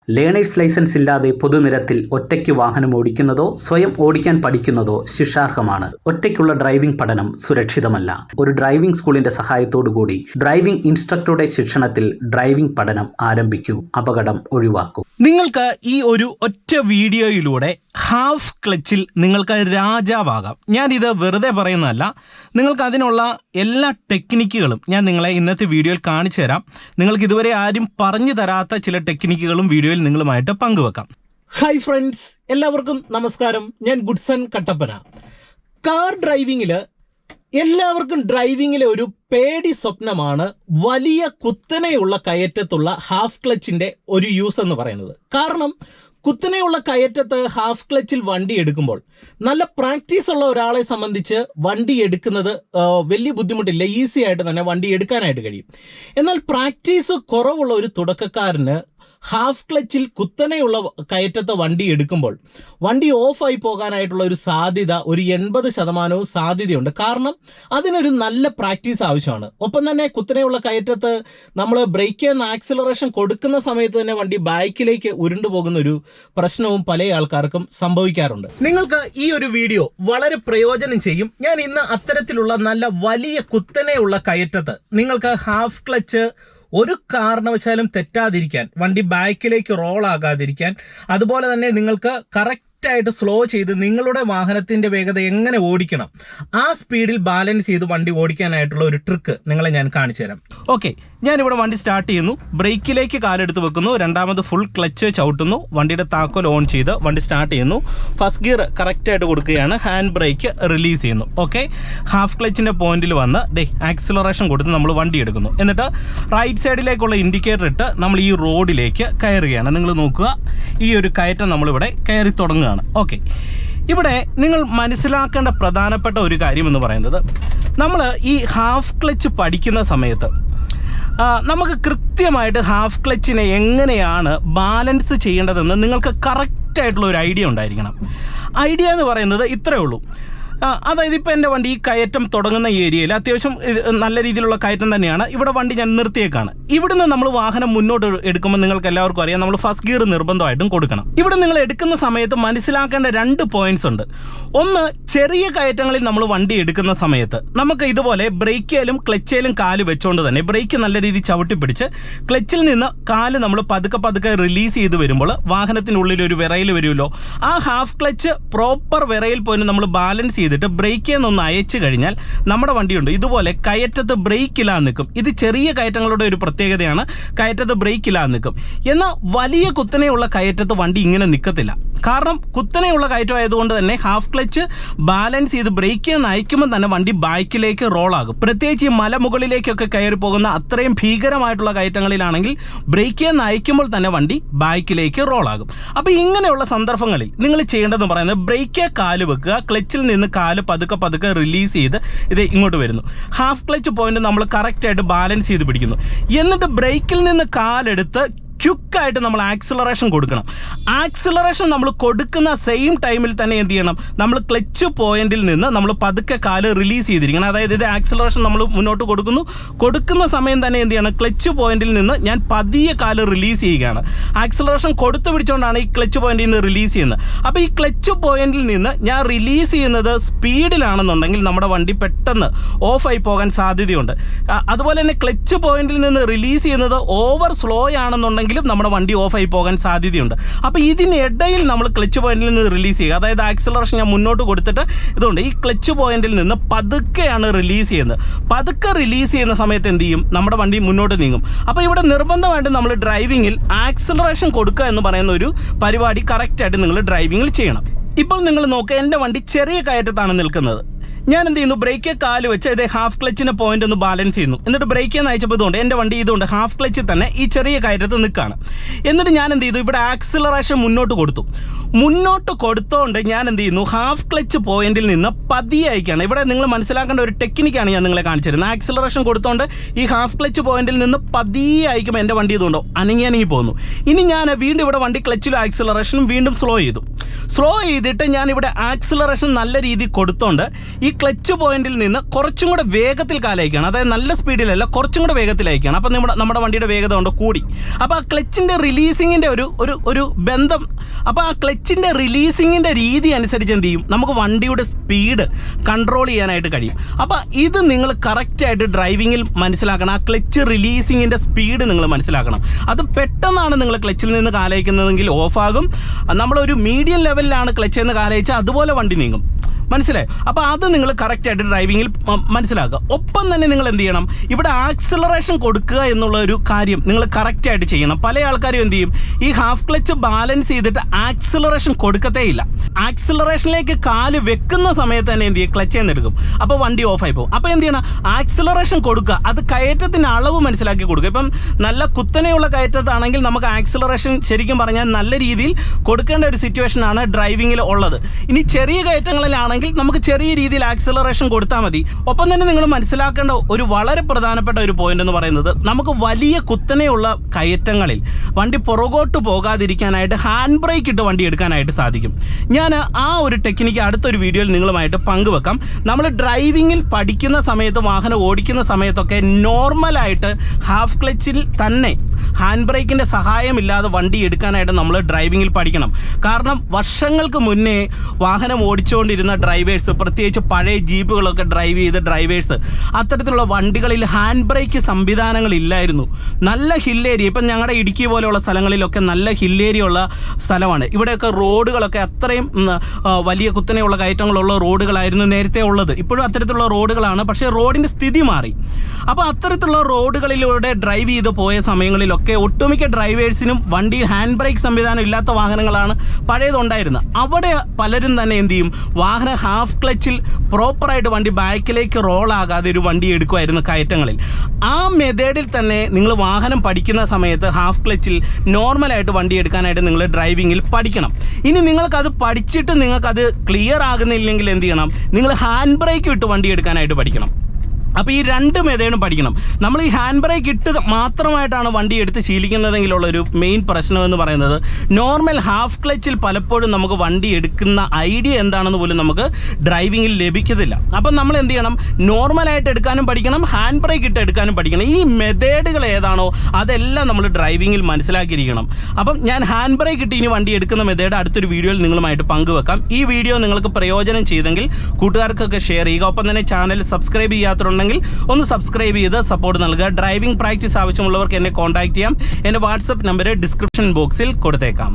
Learners licence ഇല്ലാതെ പൊതുനിരത്തിൽ ഒറ്റയ്ക്ക് വാഹനം ഓടിക്കുന്നതോ സ്വയം ഓടിക്കാൻ പഠിക്കുന്നതോ ശിക്ഷാർഹമാണ്. ഒറ്റയ്ക്കുള്ള ഡ്രൈവിംഗ് പഠനം സുരക്ഷിതമല്ല. ഒരു ഡ്രൈവിംഗ് സ്കൂളിന്റെ സഹായത്തോടുകൂടി ഡ്രൈവിംഗ് ഇൻസ്ട്രക്ടറുടെ ശിക്ഷണത്തിൽ ഡ്രൈവിംഗ് പഠനം ആരംഭിക്കൂ. അപകടം ഒഴിവാക്കൂ. നിങ്ങൾക്ക് ഈ ഒരു ഒറ്റ വീഡിയോയിലൂടെ ഹാഫ് ക്ലച്ചിൽ നിങ്ങൾക്ക് രാജാവാകാം. ഞാനിത് വെറുതെ പറയുന്നതല്ല. നിങ്ങൾക്ക് അതിനുള്ള എല്ലാ ടെക്നിക്കുകളും ഞാൻ നിങ്ങളെ ഇന്നത്തെ വീഡിയോയിൽ കാണിച്ചു തരാം. നിങ്ങൾക്ക് ഇതുവരെ ആരും പറഞ്ഞു തരാത്ത ചില ടെക്നിക്കുകളും വീഡിയോയിൽ നിങ്ങളുമായിട്ട് പങ്കുവെക്കാം. ഹായ് ഫ്രണ്ട്സ്, എല്ലാവർക്കും നമസ്കാരം. ഞാൻ ഗുഡ്സൺ കട്ടപ്പന. കാർ ഡ്രൈവിങ്ങിൽ എല്ലാവർക്കും ഡ്രൈവിങ്ങിലെ ഒരു പേടി സ്വപ്നമാണ് വലിയ കുത്തനെയുള്ള കയറ്റത്തുള്ള ഹാഫ് ക്ലച്ചിന്റെ ഒരു യൂസ് എന്ന് പറയുന്നത്. കാരണം കുത്തനെയുള്ള കയറ്റത്ത് ഹാഫ് ക്ലച്ചിൽ വണ്ടി എടുക്കുമ്പോൾ നല്ല പ്രാക്ടീസ് ഉള്ള ഒരാളെ സംബന്ധിച്ച് വണ്ടി എടുക്കുന്നത് വലിയ ബുദ്ധിമുട്ടില്ല, ഈസി ആയിട്ട് തന്നെ വണ്ടി എടുക്കാനായിട്ട് കഴിയും. എന്നാൽ പ്രാക്ടീസ് കുറവുള്ള ഒരു തുടക്കക്കാരന് ഹാഫ് ക്ലച്ചിൽ കുത്തനെയുള്ള കയറ്റത്തെ വണ്ടി എടുക്കുമ്പോൾ വണ്ടി ഓഫായി പോകാനായിട്ടുള്ള ഒരു സാധ്യത ഒരു 80% സാധ്യതയുണ്ട്. കാരണം അതിനൊരു നല്ല പ്രാക്ടീസ് ആവശ്യമാണ്. ഒപ്പം തന്നെ കുത്തനെയുള്ള കയറ്റത്ത് നമ്മൾ ബ്രേക്ക് ചെയ്യുന്ന ആക്സിലറേഷൻ കൊടുക്കുന്ന സമയത്ത് തന്നെ വണ്ടി ബാക്കിലേക്ക് ഉരുണ്ടുപോകുന്ന ഒരു പ്രശ്നവും പല ആൾക്കാർക്കും സംഭവിക്കാറുണ്ട്. നിങ്ങൾക്ക് ഈ ഒരു വീഡിയോ വളരെ പ്രയോജനം ചെയ്യും. ഞാൻ ഇന്ന് അത്തരത്തിലുള്ള നല്ല വലിയ കുത്തനെയുള്ള കയറ്റത്ത് നിങ്ങൾക്ക് ഹാഫ് ക്ലച്ച് ഒരു കാരണവശാലും തെറ്റാതിരിക്കാൻ, വണ്ടി ബാക്കിലേക്ക് റോൾ ആകാതിരിക്കാൻ, അതുപോലെ തന്നെ നിങ്ങൾക്ക് കറക്റ്റായിട്ട് സ്ലോ ചെയ്ത് നിങ്ങളുടെ വാഹനത്തിൻ്റെ വേഗത എങ്ങനെ ഓടിക്കണം, ആ സ്പീഡിൽ ബാലൻസ് ചെയ്ത് വണ്ടി ഓടിക്കാനായിട്ടുള്ള ഒരു ട്രിക്ക് നിങ്ങളെ ഞാൻ കാണിച്ചു തരാം. ഓക്കെ, ഞാനിവിടെ വണ്ടി സ്റ്റാർട്ട് ചെയ്യുന്നു, ബ്രേക്കിലേക്ക് കാലെടുത്ത് വെക്കുന്നു, രണ്ടാമത് ഫുൾ ക്ലച്ച് ചവിട്ടുന്നു, വണ്ടിയുടെ താക്കോൽ ഓൺ ചെയ്ത് വണ്ടി സ്റ്റാർട്ട് ചെയ്യുന്നു, ഫസ്റ്റ് ഗിയർ കറക്റ്റായിട്ട് കൊടുക്കുകയാണ്, ഹാൻഡ് ബ്രേക്ക് റിലീസ് ചെയ്യുന്നു. ഓക്കെ, ഹാഫ് ക്ലച്ചിൻ്റെ പോയിന്റിൽ വന്ന് ആക്സിലറേഷൻ കൊടുത്ത് നമ്മൾ വണ്ടി എടുക്കുന്നു. എന്നിട്ട് റൈറ്റ് സൈഡിലേക്കുള്ള ഇൻഡിക്കേറ്റർ ഇട്ട് നമ്മൾ ഈ റോഡിലേക്ക് കയറുകയാണ്. നിങ്ങൾ നോക്കുക, ഈ ഒരു കയറ്റം നമ്മളിവിടെ കയറി തുടങ്ങുകയാണ്. ഓക്കെ, ഇവിടെ നിങ്ങൾ മനസ്സിലാക്കേണ്ട പ്രധാനപ്പെട്ട ഒരു കാര്യം എന്ന് പറയുന്നത്, നമ്മൾ ഈ ഹാഫ് ക്ലച്ച് പഠിക്കുന്ന സമയത്ത് നമുക്ക് കൃത്യമായിട്ട് ഹാഫ് ക്ലച്ചിനെ എങ്ങനെയാണ് ബാലൻസ് ചെയ്യേണ്ടതെന്ന് നിങ്ങൾക്ക് കറക്റ്റായിട്ടുള്ള ഒരു ഐഡിയ ഉണ്ടായിരിക്കണം. ഐഡിയ എന്ന് പറയുന്നത് ഇത്രയേ ഉള്ളൂ. അതായത് ഇപ്പോൾ എൻ്റെ വണ്ടി ഈ കയറ്റം തുടങ്ങുന്ന ഏരിയയിൽ അത്യാവശ്യം നല്ല രീതിയിലുള്ള കയറ്റം തന്നെയാണ്. ഇവിടെ വണ്ടി ഞാൻ നിർത്തിയേക്കാണ്. ഇവിടുന്ന് നമ്മൾ വാഹനം മുന്നോട്ട് എടുക്കുമ്പോൾ നിങ്ങൾക്ക് എല്ലാവർക്കും അറിയാം, നമ്മൾ ഫസ്റ്റ് ഗിയർ നിർബന്ധമായിട്ടും കൊടുക്കണം. ഇവിടെ നിങ്ങൾ എടുക്കുന്ന സമയത്ത് മനസ്സിലാക്കേണ്ട 2 പോയിന്റ്സ് ഉണ്ട്. ഒന്ന്, ചെറിയ കയറ്റങ്ങളിൽ നമ്മൾ വണ്ടി എടുക്കുന്ന സമയത്ത് നമുക്ക് ഇതുപോലെ ബ്രേക്കിലും ക്ലച്ചിലും കാല് വെച്ചുകൊണ്ട് തന്നെ ബ്രേക്ക് നല്ല രീതിയിൽ ചവിട്ടി പിടിച്ച് ക്ലച്ചിൽ നിന്ന് കാല് നമ്മൾ പതുക്കെ റിലീസ് ചെയ്ത് വരുമ്പോൾ വാഹനത്തിനുള്ളിൽ ഒരു വിറയിൽ വരുമല്ലോ. ആ ഹാഫ് ക്ലച്ച് പ്രോപ്പർ വിറയിൽ പോയി നമ്മൾ ബാലൻസ് ചെയ്തിട്ട് ബ്രേക്കിൽ നിന്നൊന്ന് അയച്ചു കഴിഞ്ഞാൽ നമ്മുടെ വണ്ടിയുണ്ട് ഇതുപോലെ കയറ്റത്ത് ബ്രേക്കില്ലാതെ നിൽക്കും. ഇത് ചെറിയ കയറ്റങ്ങളുടെ ഒരു പ്രത്യേകതയാണ്, കയറ്റത്ത് ബ്രേക്കില്ലാതെ നിൽക്കും. എന്നാൽ വലിയ കുത്തനെയുള്ള കയറ്റത്ത് വണ്ടി ഇങ്ങനെ നിൽക്കത്തില്ല. കാരണം കുത്തനെയുള്ള കയറ്റം ആയതുകൊണ്ട് തന്നെ ഹാഫ് ക്ലച്ച് ബാലൻസ് ചെയ്ത് ബ്രേക്കിൽ നിന്ന് അയക്കുമ്പോൾ തന്നെ വണ്ടി ബാക്കിലേക്ക് റോളാകും. പ്രത്യേകിച്ച് ഈ മലമുകളിലേക്കൊക്കെ കയറി പോകുന്ന അത്രയും ഭീകരമായിട്ടുള്ള കയറ്റങ്ങളിലാണെങ്കിൽ ബ്രേക്കിൽ നിന്ന് അയക്കുമ്പോൾ തന്നെ വണ്ടി ബാക്കിലേക്ക് റോളാകും. അപ്പോൾ ഇങ്ങനെയുള്ള സന്ദർഭങ്ങളിൽ നിങ്ങൾ ചെയ്യേണ്ടതെന്ന് പറയുന്നത് ബ്രേക്കിൽ കാല് വെക്കുക, ക്ലച്ചിൽ നിന്ന് കാല് പതുക്കെ റിലീസ് ചെയ്ത് ഇത് ഇങ്ങോട്ട് വരുന്നു. ഹാഫ് ക്ലച്ച് പോയിന്റ് നമ്മൾ കറക്റ്റായിട്ട് ബാലൻസ് ചെയ്ത് പിടിക്കുന്നു. എന്നിട്ട് ബ്രേക്കിൽ നിന്ന് കാലെടുത്ത് ക്വിക്കായിട്ട് നമ്മൾ ആക്സിലറേഷൻ കൊടുക്കണം. ആക്സിലറേഷൻ നമ്മൾ കൊടുക്കുന്ന സെയിം ടൈമിൽ തന്നെ എന്ത് ചെയ്യണം, നമ്മൾ ക്ലച്ച് പോയിന്റിൽ നിന്ന് നമ്മൾ പതുക്കെ കാല് റിലീസ് ചെയ്തിരിക്കണം. അതായത് ഇത് ആക്സിലറേഷൻ നമ്മൾ മുന്നോട്ട് കൊടുക്കുന്ന സമയം തന്നെ എന്ത് ചെയ്യണം, ക്ലച്ച് പോയിന്റിൽ നിന്ന് ഞാൻ പതിയെ കാല് റിലീസ് ചെയ്യുകയാണ്. ആക്സിലറേഷൻ കൊടുത്തു പിടിച്ചുകൊണ്ടാണ് ഈ ക്ലച്ച് പോയിന്റിൽ നിന്ന് റിലീസ് ചെയ്യുന്നത്. അപ്പോൾ ഈ ക്ലച്ച് പോയിന്റിൽ നിന്ന് ഞാൻ റിലീസ് ചെയ്യുന്നത് സ്പീഡിലാണെന്നുണ്ടെങ്കിൽ നമ്മുടെ വണ്ടി പെട്ടെന്ന് ഓഫായി പോകാൻ സാധ്യതയുണ്ട്. അതുപോലെ തന്നെ ക്ലച്ച് പോയിന്റിൽ നിന്ന് റിലീസ് ചെയ്യുന്നത് ഓവർ സ്ലോ ആണെന്നുണ്ടെങ്കിൽ നമ്മുടെ വണ്ടി ഓഫായി പോകാൻ സാധ്യതയുണ്ട്. അപ്പോൾ ഇതിനിടയിൽ നമ്മൾ ക്ലച്ച് പോയിന്റിൽ നിന്ന് റിലീസ് ചെയ്യുക. അതായത് ആക്സിലറേഷൻ ഞാൻ മുന്നോട്ട് കൊടുത്തിട്ട് ഇതുകൊണ്ട് ഈ ക്ലച്ച് പോയിന്റിൽ നിന്ന് പതുക്കെയാണ് റിലീസ് ചെയ്യുന്നത്. പതുക്കെ റിലീസ് ചെയ്യുന്ന സമയത്ത് എന്ത് ചെയ്യും, നമ്മുടെ വണ്ടി മുന്നോട്ട് നീങ്ങും. അപ്പോൾ ഇവിടെ നിർബന്ധമായിട്ട് നമ്മൾ ഡ്രൈവിങ്ങിൽ ആക്സിലറേഷൻ കൊടുക്കുക എന്ന് പറയുന്ന ഒരു പരിപാടി കറക്റ്റായിട്ട് നിങ്ങൾ ഡ്രൈവിങ്ങിൽ ചെയ്യണം. ഇപ്പോൾ നിങ്ങൾ നോക്കുക, എൻ്റെ വണ്ടി ചെറിയ കയറ്റത്താണ് നിൽക്കുന്നത്. ഞാൻ എന്ത് ചെയ്യുന്നു, ബ്രേക്ക് കാല് വെച്ച് ഇത് ഹാഫ് ക്ലച്ചിൻ്റെ പോയിന്റ് ഒന്ന് ബാലൻസ് ചെയ്യുന്നു. എന്നിട്ട് ബ്രേക്ക് നയിച്ചപ്പോൾ ഇതുകൊണ്ട് എൻ്റെ വണ്ടി ഇതുകൊണ്ട് ഹാഫ് ക്ലച്ചിൽ തന്നെ ഈ ചെറിയ കയറ്റത്ത് നിൽക്കുകയാണ്. എന്നിട്ട് ഞാൻ എന്ത് ചെയ്തു, ഇവിടെ ആക്സിലറേഷൻ മുന്നോട്ട് കൊടുത്തോണ്ട് ഞാൻ എന്ത് ചെയ്യുന്നു, ഹാഫ് ക്ലച്ച് പോയിന്റിൽ നിന്ന് പതിയെ അയക്കുകയാണ്. ഇവിടെ നിങ്ങൾ മനസ്സിലാക്കേണ്ട ഒരു ടെക്നിക്കാണ് ഞാൻ നിങ്ങളെ കാണിച്ചിരുന്നത്. ആക്സിലറേഷൻ കൊടുത്തോണ്ട് ഈ ഹാഫ് ക്ലച്ച് പോയിന്റിൽ നിന്ന് പതിയെ അയക്കുമ്പോൾ എൻ്റെ വണ്ടി ഇതുകൊണ്ടോ അനങ്ങി പോകുന്നു. ഇനി ഞാൻ വീണ്ടും ഇവിടെ വണ്ടി ക്ലച്ചിലും ആക്സിലറേഷനും വീണ്ടും സ്ലോ ചെയ്തിട്ട് ഞാൻ ഇവിടെ ആക്സിലറേഷൻ നല്ല രീതിയിൽ കൊടുത്തോണ്ട് ഈ ക്ലച്ച് പോയിന്റിൽ നിന്ന് കുറച്ചും കൂടെ വേഗത്തിൽ കാലയക്കുകയാണ്. അതായത് നല്ല സ്പീഡിലല്ല, കുറച്ചും കൂടെ വേഗത്തിലയക്കുകയാണ്. അപ്പം നമ്മുടെ വണ്ടിയുടെ വേഗത കൊണ്ട് കൂടി. അപ്പോൾ ആ ക്ലച്ചിൻ്റെ റിലീസിങ്ങിൻ്റെ ഒരു ബന്ധം, അപ്പോൾ ആ ക്ലച്ചിൻ്റെ റിലീസിങ്ങിൻ്റെ രീതി അനുസരിച്ച് എന്ത് ചെയ്യും, നമുക്ക് വണ്ടിയുടെ സ്പീഡ് കൺട്രോൾ ചെയ്യാനായിട്ട് കഴിയും. അപ്പോൾ ഇത് നിങ്ങൾ കറക്റ്റായിട്ട് ഡ്രൈവിങ്ങിൽ മനസ്സിലാക്കണം. ആ ക്ലച്ച് റിലീസിങ്ങിൻ്റെ സ്പീഡ് നിങ്ങൾ മനസ്സിലാക്കണം. അത് പെട്ടെന്നാണ് നിങ്ങൾ ക്ലച്ചിൽ നിന്ന് കാലയക്കുന്നതെങ്കിൽ ഓഫാകും. നമ്മളൊരു മീഡിയം ലെവലിലാണ് ക്ലച്ചിൽ നിന്ന് കാലയച്ചാൽ അതുപോലെ വണ്ടി നീങ്ങും. മനസ്സിലായോ? അപ്പോൾ അത് നിങ്ങൾ കറക്റ്റായിട്ട് ഡ്രൈവിങ്ങിൽ മനസ്സിലാക്കുക. ഒപ്പം തന്നെ നിങ്ങൾ എന്ത് ചെയ്യണം, ഇവിടെ ആക്സിലറേഷൻ കൊടുക്കുക എന്നുള്ള ഒരു കാര്യം നിങ്ങൾ കറക്റ്റായിട്ട് ചെയ്യണം. പല ആൾക്കാരും എന്ത് ചെയ്യും, ഈ ഹാഫ് ക്ലച്ച് ബാലൻസ് ചെയ്തിട്ട് ആക്സിലറേഷൻ കൊടുക്കത്തേ ഇല്ല. ആക്സിലറേഷനിലേക്ക് കാല് വെക്കുന്ന സമയത്ത് തന്നെ എന്ത് ചെയ്യും, ക്ലച്ച് എടുക്കും. അപ്പോൾ വണ്ടി ഓഫായി പോകും. അപ്പോൾ എന്ത് ചെയ്യണം, ആക്സിലറേഷൻ കൊടുക്കുക. അത് കയറ്റത്തിൻ്റെ അളവ് മനസ്സിലാക്കി കൊടുക്കുക. ഇപ്പം നല്ല കുത്തനെയുള്ള കയറ്റത്താണെങ്കിൽ നമുക്ക് ആക്സിലറേഷൻ ശരിക്കും പറഞ്ഞാൽ നല്ല രീതിയിൽ കൊടുക്കേണ്ട ഒരു സിറ്റുവേഷനാണ് ഡ്രൈവിങ്ങിൽ ഉള്ളത്. ഇനി ചെറിയ കയറ്റങ്ങളിലാണെങ്കിൽ നമുക്ക് ചെറിയ രീതിയിൽ ആക്സിലറേഷൻ കൊടുത്താൽ മതി. ഒപ്പം തന്നെ നിങ്ങൾ മനസ്സിലാക്കേണ്ട ഒരു വളരെ പ്രധാനപ്പെട്ട ഒരു പോയിന്റ് എന്ന് പറയുന്നത്, നമുക്ക് വലിയ കുത്തനെയുള്ള കയറ്റങ്ങളിൽ വണ്ടി പുറകോട്ട് പോകാതിരിക്കാനായിട്ട് ഹാൻഡ് ബ്രേക്ക് ഇട്ട് വണ്ടി എടുക്കാനായിട്ട് സാധിക്കും. ഞാൻ ആ ഒരു ടെക്നിക്ക് അടുത്തൊരു വീഡിയോയിൽ നിങ്ങളുമായിട്ട് പങ്കുവെക്കാം. നമ്മൾ ഡ്രൈവിങ്ങിൽ പഠിക്കുന്ന സമയത്ത്, വാഹനം ഓടിക്കുന്ന സമയത്തൊക്കെ നോർമലായിട്ട് ഹാഫ് ക്ലച്ചിൽ തന്നെ ഹാൻഡ് ബ്രേക്കിൻ്റെ സഹായമില്ലാതെ വണ്ടി എടുക്കാനായിട്ട് നമ്മൾ ഡ്രൈവിങ്ങിൽ പഠിക്കണം. കാരണം വർഷങ്ങൾക്ക് മുന്നേ വാഹനം ഓടിച്ചുകൊണ്ടിരുന്ന ഡ്രൈവേഴ്സ്, പ്രത്യേകിച്ച് പഴയ ജീപ്പുകളൊക്കെ ഡ്രൈവ് ചെയ്ത ഡ്രൈവേഴ്സ്, അത്തരത്തിലുള്ള വണ്ടികളിൽ ഹാൻഡ് ബ്രേക്ക് സംവിധാനങ്ങളില്ലായിരുന്നു. നല്ല ഹിൽ ഏരിയ, ഇപ്പം ഞങ്ങളുടെ ഇടുക്കി പോലെയുള്ള സ്ഥലങ്ങളിലൊക്കെ നല്ല ഹിൽ ഏരിയ ഉള്ള സ്ഥലമാണ്. ഇവിടെയൊക്കെ റോഡുകളൊക്കെ അത്രയും വലിയ കുത്തനെയുള്ള കയറ്റങ്ങളുള്ള റോഡുകളായിരുന്നു നേരത്തെ ഉള്ളത്. ഇപ്പോഴും അത്തരത്തിലുള്ള റോഡുകളാണ്, പക്ഷേ റോഡിൻ്റെ സ്ഥിതി മാറി. അപ്പോൾ അത്തരത്തിലുള്ള റോഡുകളിലൂടെ ഡ്രൈവ് ചെയ്ത് പോയ സമയങ്ങളിലൊക്കെ ഒട്ടുമിക്ക ഡ്രൈവേഴ്സിനും വണ്ടിയിൽ ഹാൻഡ് ബ്രേക്ക് സംവിധാനം ഇല്ലാത്ത വാഹനങ്ങളാണ് പഴയതുണ്ടായിരുന്നത്. അവിടെ പലരും തന്നെ എന്ത് ചെയ്യും, വാഹനം ഹാഫ് ക്ലച്ചിൽ പ്രോപ്പറായിട്ട് വണ്ടി ബാക്കിലേക്ക് റോളാകാതെ ഒരു വണ്ടി എടുക്കുമായിരുന്നു കയറ്റങ്ങളിൽ. ആ മെത്തേഡിൽ തന്നെ നിങ്ങൾ വാഹനം പഠിക്കുന്ന സമയത്ത് ഹാഫ് ക്ലച്ചിൽ നോർമലായിട്ട് വണ്ടി എടുക്കാനായിട്ട് നിങ്ങൾ ഡ്രൈവിങ്ങിൽ പഠിക്കണം. ഇനി നിങ്ങൾക്കത് പഠിച്ചിട്ട് നിങ്ങൾക്കത് ക്ലിയർ ആകുന്നില്ലെങ്കിൽ എന്ത് ചെയ്യണം, നിങ്ങൾ ഹാൻഡ് ബ്രേക്ക് ഇട്ട് വണ്ടി എടുക്കാനായിട്ട് പഠിക്കണം. അപ്പോൾ ഈ രണ്ട് മെത്തേഡും പഠിക്കണം. നമ്മൾ ഈ ഹാൻഡ് ബ്രേക്ക് ഇട്ട് മാത്രമായിട്ടാണ് വണ്ടി എടുത്ത് ശീലിക്കുന്നതെങ്കിലുള്ളൊരു മെയിൻ പ്രശ്നം എന്ന് പറയുന്നത്, നോർമൽ ഹാഫ് ക്ലച്ചിൽ പലപ്പോഴും നമുക്ക് വണ്ടി എടുക്കുന്ന ഐഡിയ എന്താണെന്ന് പോലും നമുക്ക് ഡ്രൈവിങ്ങിൽ ലഭിക്കത്തില്ല. അപ്പം നമ്മൾ എന്ത് ചെയ്യണം, നോർമലായിട്ട് എടുക്കാനും പഠിക്കണം, ഹാൻഡ് ബ്രേക്ക് ഇട്ട് എടുക്കാനും പഠിക്കണം. ഈ മെത്തേഡുകൾ ഏതാണോ അതെല്ലാം നമ്മൾ ഡ്രൈവിങ്ങിൽ മനസ്സിലാക്കിയിരിക്കണം. അപ്പം ഞാൻ ഹാൻഡ് ബ്രേക്ക് ഇട്ട് ഇനി വണ്ടി എടുക്കുന്ന മെത്തേഡ് അടുത്തൊരു വീഡിയോയിൽ നിങ്ങളുമായിട്ട് പങ്കുവെക്കാം. ഈ വീഡിയോ നിങ്ങൾക്ക് പ്രയോജനം ചെയ്തെങ്കിൽ കൂട്ടുകാർക്കൊക്കെ ഷെയർ ചെയ്യുക. ഒപ്പം തന്നെ ചാനൽ സബ്സ്ക്രൈബ് ചെയ്യാത്തതുണ്ടെങ്കിൽ ഒന്ന് സബ്സ്ക്രൈബ് ചെയ്ത് സപ്പോർട്ട് നൽകുക. ഡ്രൈവിംഗ് പ്രാക്ടീസ് ആവശ്യമുള്ളവർക്ക് എന്നെ കോൺടാക്ട് ചെയ്യാം. എൻ്റെ വാട്സപ്പ് നമ്പർ ഡിസ്ക്രിപ്ഷൻ ബോക്സിൽ കൊടുത്തേക്കാം.